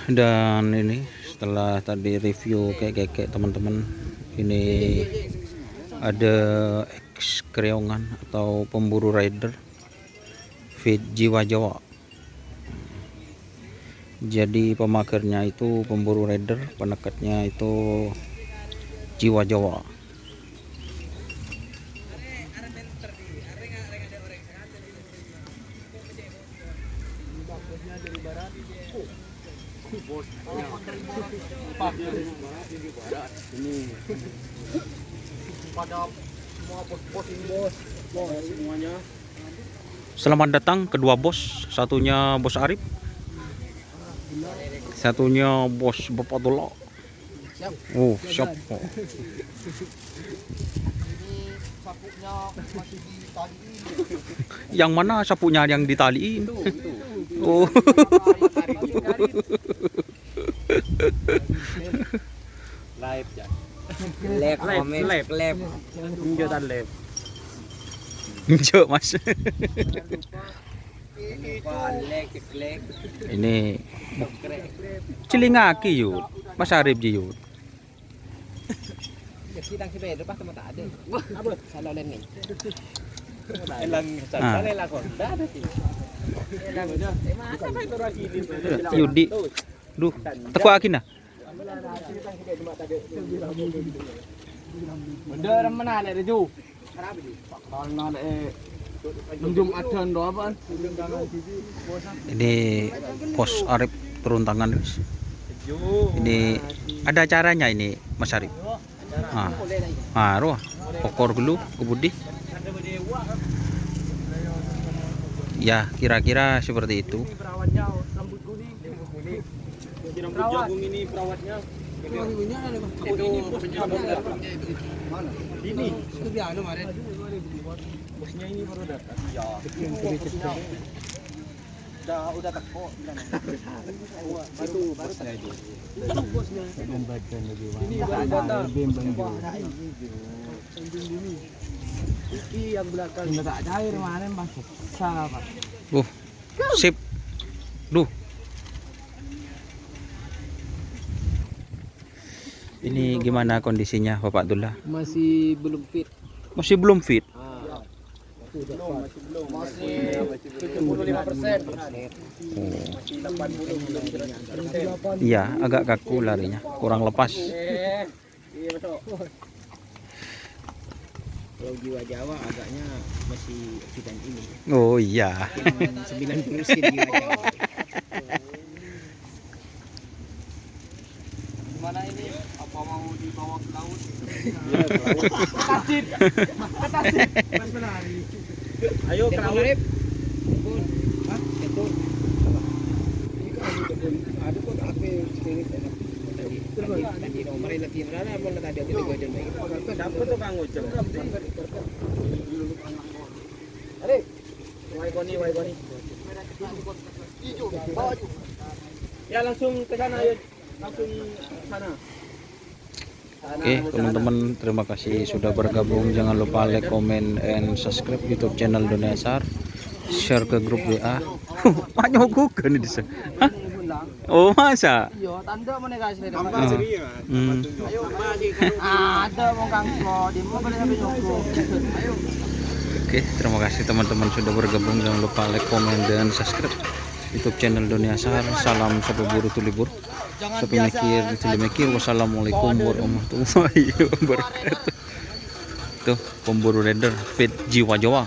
Dan ini setelah tadi review kayak teman-teman, ini ada X Kreongan atau pemburu rider feed Jiwa Jawa. Jadi pemagernya itu pemburu rider, penekatnya itu Jiwa Jawa. Ini pada semua bos-bos ini bos semuanya. Selamat datang kedua bos, satunya bos Arif, satunya bos Bapatullah. Oh siap. Oh. Ini sapuknya masih ditaliin. Yang mana sapunya yang ditaliin? Itu. Oh. Live ya. Live. Kegiatan live. Enggak mas. Ini cilingaki yuk, Mas Arif yuk. Kita si Pedro pas sama tak ada. Abot kalau lain nih. Elang santai lah kok. Enggak ada sih. Elang udah. Masa itu lagi ini. Yudi. Duh, teku akin nah. Bener mana ada ju. Karena Jumatan do apaan? Ini pos Arif turun tangan guys. Ini ada acaranya ini Mas Arif. Roh, pokor dulu ke Budi. Ya kira-kira seperti itu. Perawatnya rambut kuning. Rambut jagung ini perawatnya. Ini itu biasa kemarin. Bosnya ini baru datang. Ya. Udah teko. Baru bosnya itu. Bosnya. Badan lagi. Ini baru datang. Ini yang belakang. Sudah tak cair kemarin Mas. Sabar. Sip. Duh. Ini gimana kondisinya Bapak Abdullah? Masih belum fit. Masih belum fit. Masih 75%. Masih 80. Iya, agak kaku larinya, kurang lepas. Iya betul. Kalau Jiwa Jawa agaknya masih fitan ini. Oh iya. 90 sin Jiwa Jawa. Gimana ini? Apa mau dibawa ke laut? Mas menari. Ayo ke laut. Pun. Hah? Itu. Ada kok apa sini? Tadi nomornya lagi mana? Mau tadi aku di Golden Bay. Siapa tuh Kang Ucep? Adik. Wai Boni. Ya langsung ke sana ya. Langsung sana. Oke, teman-teman, terima kasih sudah bergabung. Jangan lupa like, comment, and subscribe YouTube channel Dunia Asar. Share ke grup WA. Pak nyogok kan di sana. Oh masa? Iya, tanda mana guys? Ayo Ada mau Kang di mau boleh sampai nyokok. Ayo. Oke, terima kasih teman-teman sudah bergabung. Jangan lupa like, comment, dan subscribe YouTube channel Dunia Asar. Salam sapu buru tulibur. Sapi mikir. Wassalamualaikum warahmatullahi wabarakatuh. Tuh pemburu rider feed Jiwa Jawa.